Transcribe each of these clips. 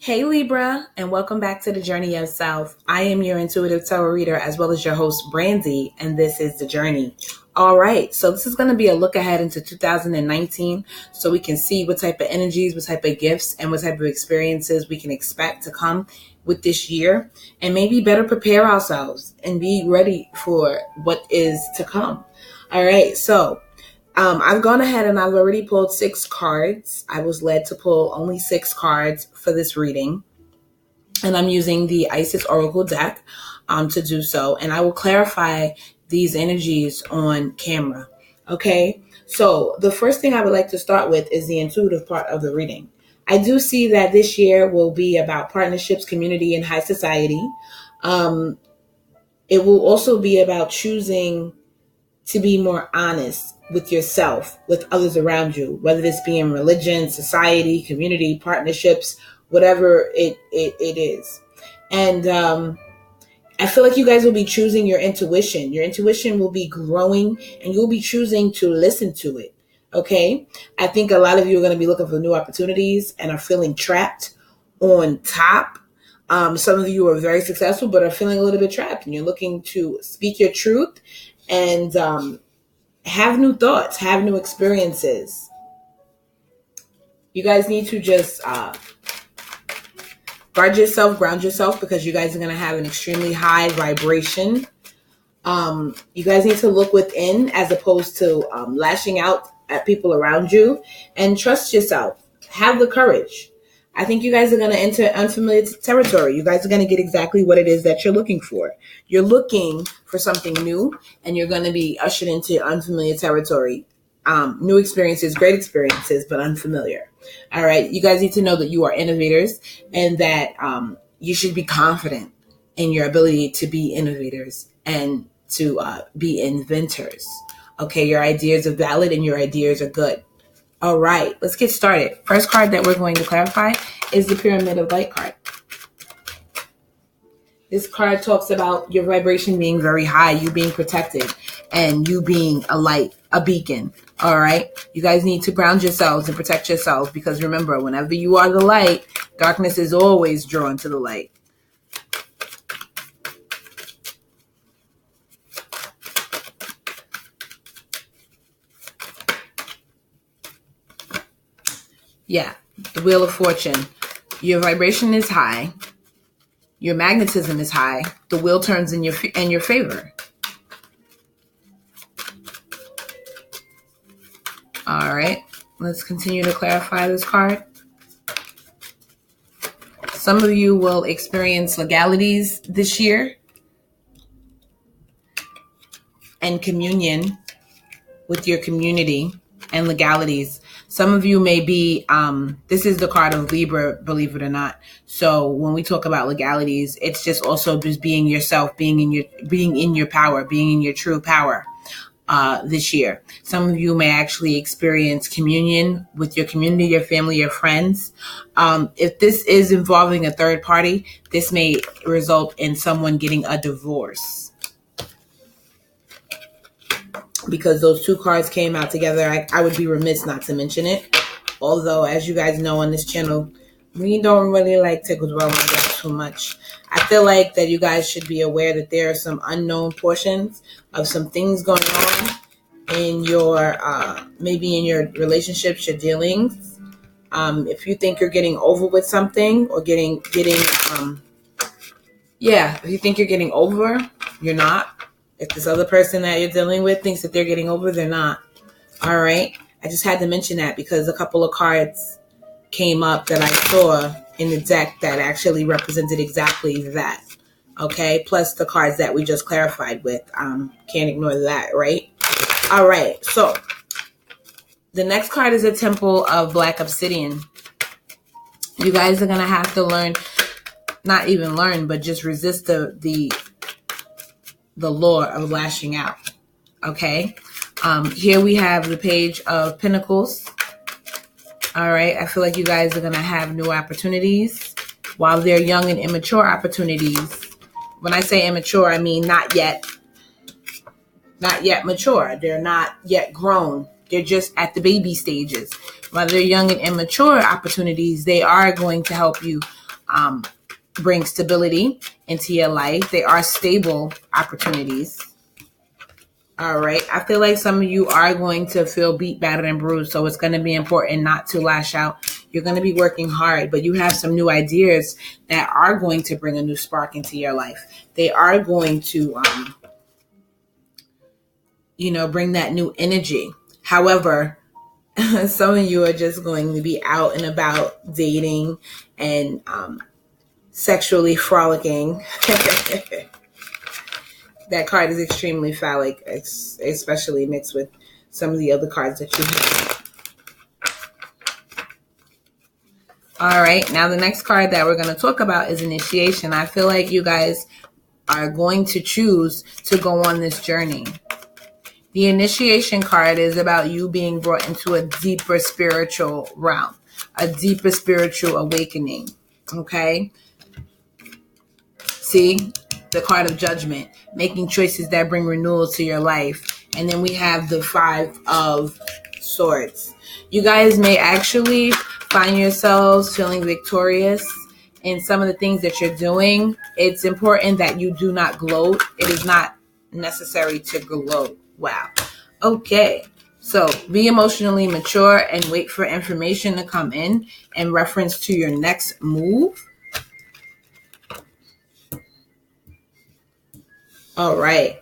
Hey Libra, and welcome back to the Journey of Self. I am your intuitive tarot reader as well as your host Brandy, and this is The Journey. All right, so this is going to be a look ahead into 2019 so we can see what type of energies, what type of gifts, and what type of experiences we can expect to come with this year, and maybe better prepare ourselves and be ready for what is to come. All right, so I've gone ahead and I've already pulled 6 cards. I was led to pull only 6 cards for this reading. And I'm using the Isis Oracle deck to do so. And I will clarify these energies on camera. Okay? So the first thing I would like to start with is the intuitive part of the reading. I do see that this year will be about partnerships, community, and high society. It will also be about choosing to be more honest with yourself, with others around you, whether this be in religion, society, community, partnerships, whatever it is. And I feel like you guys will be choosing your intuition. Your intuition will be growing and you'll be choosing to listen to it. Okay? I think a lot of you are going to be looking for new opportunities and are feeling trapped on top. Some of you are very successful but are feeling a little bit trapped, and you're looking to speak your truth and have new thoughts, have new experiences. You guys need to just guard yourself, ground yourself, because you guys are going to have an extremely high vibration. You guys need to look within as opposed to lashing out at people around you, and trust yourself. Have the courage. I think you guys are going to enter unfamiliar territory. You guys are going to get exactly what it is that you're looking for. You're looking for something new, and you're going to be ushered into unfamiliar territory. New experiences, great experiences, but unfamiliar. All right. You guys need to know that you are innovators and that you should be confident in your ability to be innovators and to be inventors. Okay. Your ideas are valid and your ideas are good. All right, let's get started. First card that we're going to clarify is the Pyramid of Light card. This card talks about your vibration being very high, you being protected, and you being a light, a beacon. All right, you guys need to ground yourselves and protect yourselves, because remember, whenever you are the light, darkness is always drawn to the light. Yeah, the Wheel of Fortune. Your vibration is high. Your magnetism is high. The wheel turns in your favor. All right, let's continue to clarify this card. Some of you will experience legalities this year and communion with your community and legalities. Some of you may be, this is the card of Libra, believe it or not. So when we talk about legalities, it's just also just being yourself, being in your power, being in your true power this year. Some of you may actually experience communion with your community, your family, your friends. If this is involving a third party, this may result in someone getting a divorce. Because those 2 cards came out together, I would be remiss not to mention it. Although, as you guys know on this channel, we don't really like to dwell on that too much. I feel like that you guys should be aware that there are some unknown portions of some things going on in your, maybe in your relationships, your dealings. If you think you're getting over with something or if you think you're getting over, you're not. If this other person that you're dealing with thinks that they're getting over, they're not. All right. I just had to mention that because a couple of cards came up that I saw in the deck that actually represented exactly that. Okay. Plus the cards that we just clarified with. Can't ignore that, right? All right. So the next card is a Temple of Black Obsidian. You guys are going to have to learn, not even learn, but just resist the law of lashing out. Okay. Here we have the Page of Pentacles. All right. I feel like you guys are going to have new opportunities while they're young and immature opportunities. When I say immature, I mean not yet mature. They're not yet grown. They're just at the baby stages. While they're young and immature opportunities, they are going to help you bring stability into your life. They are stable opportunities. All right. I feel like some of you are going to feel beat, battered, and bruised. So it's going to be important not to lash out. You're going to be working hard, but you have some new ideas that are going to bring a new spark into your life. They are going to, bring that new energy. However, some of you are just going to be out and about dating and sexually frolicking. That card is extremely phallic, especially mixed with some of the other cards that you have. All right, now the next card that we're going to talk about is initiation. I feel like you guys are going to choose to go on this journey. The initiation card is about you being brought into a deeper spiritual realm, a deeper spiritual awakening, okay? See, the card of judgment, making choices that bring renewal to your life. And then we have the 5 of Swords. You guys may actually find yourselves feeling victorious in some of the things that you're doing. It's important that you do not gloat. It is not necessary to gloat. Wow. Okay. So be emotionally mature and wait for information to come in reference to your next move. All right.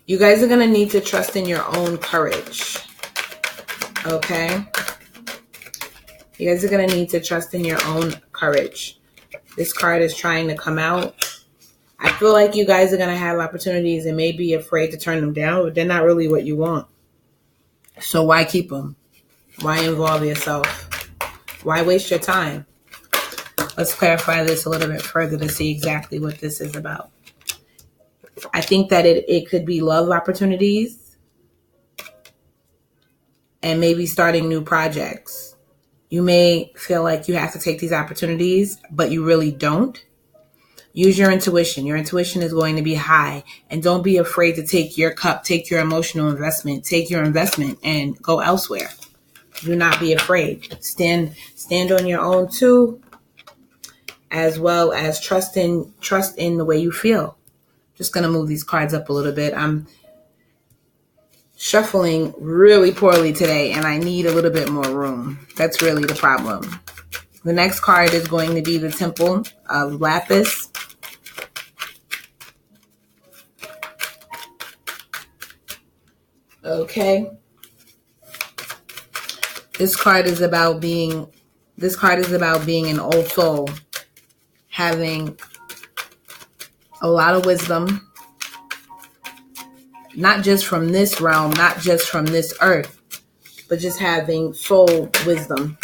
You guys are going to need to trust in your own courage. Okay? You guys are going to need to trust in your own courage. This card is trying to come out. I feel like you guys are going to have opportunities and may be afraid to turn them down, but they're not really what you want. So why keep them? Why involve yourself? Why waste your time? Let's clarify this a little bit further to see exactly what this is about. I think that it could be love opportunities and maybe starting new projects. You may feel like you have to take these opportunities, but you really don't. Use your intuition. Your intuition is going to be high. And don't be afraid to take your cup, take your emotional investment, take your investment and go elsewhere. Do not be afraid. Stand on your own too, as well as trust in the way you feel. Just going to move these cards up a little bit. I'm shuffling really poorly today and I need a little bit more room. That's really the problem. The next card is going to be the Temple of Lapis. Okay. This card is about being an old soul, having a lot of wisdom, not just from this realm, not just from this earth, but just having soul wisdom.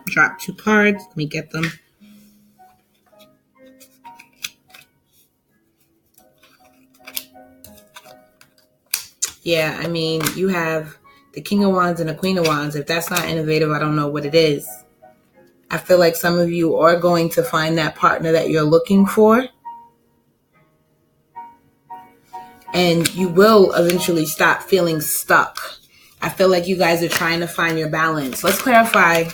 Drop 2 cards. Let me get them. Yeah, I mean, you have the King of Wands and the Queen of Wands. If that's not innovative, I don't know what it is. I feel like some of you are going to find that partner that you're looking for. And you will eventually stop feeling stuck. I feel like you guys are trying to find your balance. Let's clarify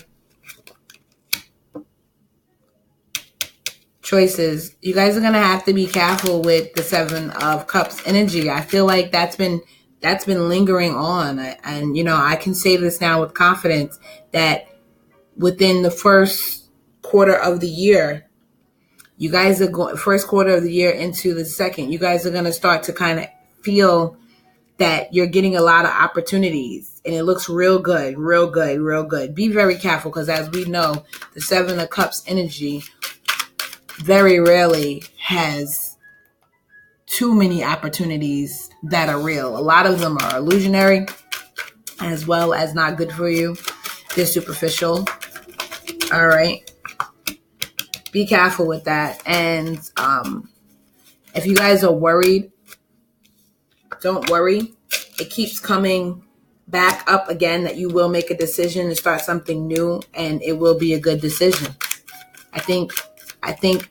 choices. You guys are going to have to be careful with the 7 of Cups energy. I feel like that's been lingering on. And, I can say this now with confidence that within the first quarter of the year, you guys are going first quarter of the year into the second, you guys are going to start to kind of feel that you're getting a lot of opportunities and it looks real good, real good, real good. Be very careful because as we know, the 7 of Cups energy very rarely has too many opportunities that are real. A lot of them are illusionary as well as not good for you. They're superficial. All right. Be careful with that. And if you guys are worried, don't worry. It keeps coming back up again that you will make a decision to start something new and it will be a good decision. I think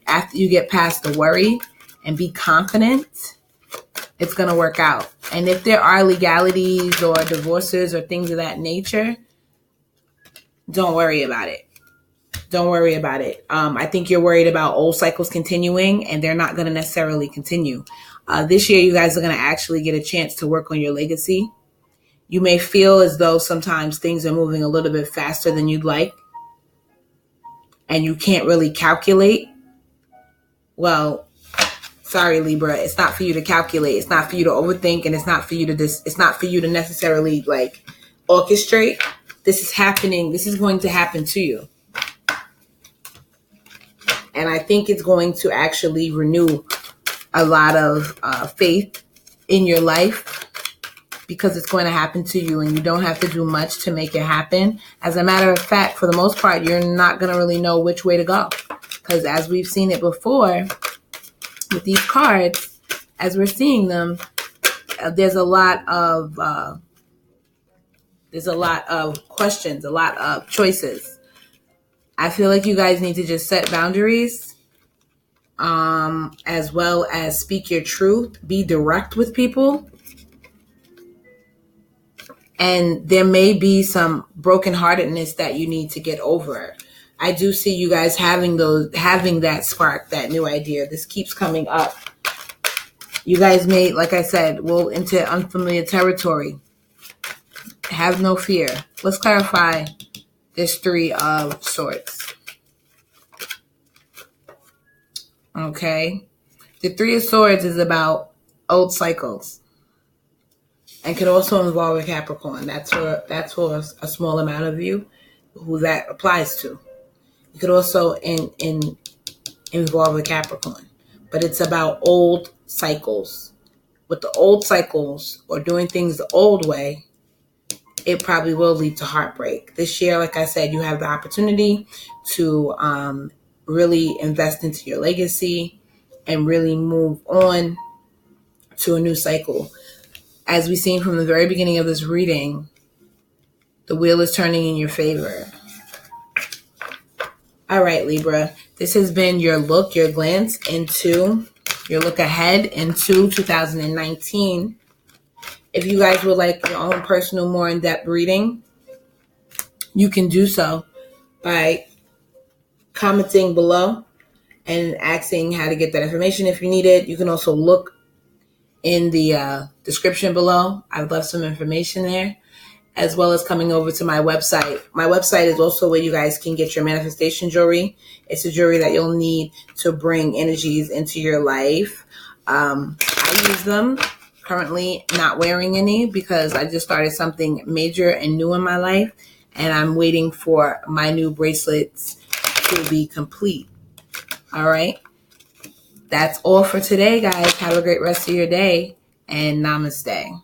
after you get past the worry and be confident it's going to work out. And if there are legalities or divorces or things of that nature, don't worry about it. Don't worry about it. I think you're worried about old cycles continuing, and they're not going to necessarily continue. This year, you guys are going to actually get a chance to work on your legacy. You may feel as though sometimes things are moving a little bit faster than you'd like, and you can't really calculate. Well, sorry, Libra, it's not for you to calculate. It's not for you to overthink, and it's not for you to it's not for you to necessarily like orchestrate. This is happening. This is going to happen to you. And I think it's going to actually renew a lot of faith in your life, because it's going to happen to you and you don't have to do much to make it happen. As a matter of fact, for the most part, you're not going to really know which way to go, because as we've seen it before with these cards, as we're seeing them, there's a lot of questions, a lot of choices. I feel like you guys need to just set boundaries, as well as speak your truth, be direct with people. And there may be some brokenheartedness that you need to get over. I do see you guys having that spark, that new idea. This keeps coming up. You guys may, like I said, will into unfamiliar territory. Have no fear. Let's clarify this Three of Swords. Okay. The Three of Swords is about old cycles, and can also involve a Capricorn. That's for a small amount of you who that applies to. It could also involve a Capricorn, but it's about old cycles. With the old cycles, or doing things the old way, it probably will lead to heartbreak. This year, like I said, you have the opportunity to really invest into your legacy and really move on to a new cycle. As we've seen from the very beginning of this reading, the wheel is turning in your favor. All right, Libra, this has been your look, your glance into, your look ahead into 2019. If you guys would like your own personal, more in-depth reading, you can do so by commenting below and asking how to get that information if you need it. You can also look in the description below. I would love some information there, as well as coming over to my website. My website is also where you guys can get your manifestation jewelry. It's a jewelry that you'll need to bring energies into your life. I use them. Currently not wearing any because I just started something major and new in my life, and I'm waiting for my new bracelets to be complete. All right. That's all for today, guys. Have a great rest of your day, and namaste.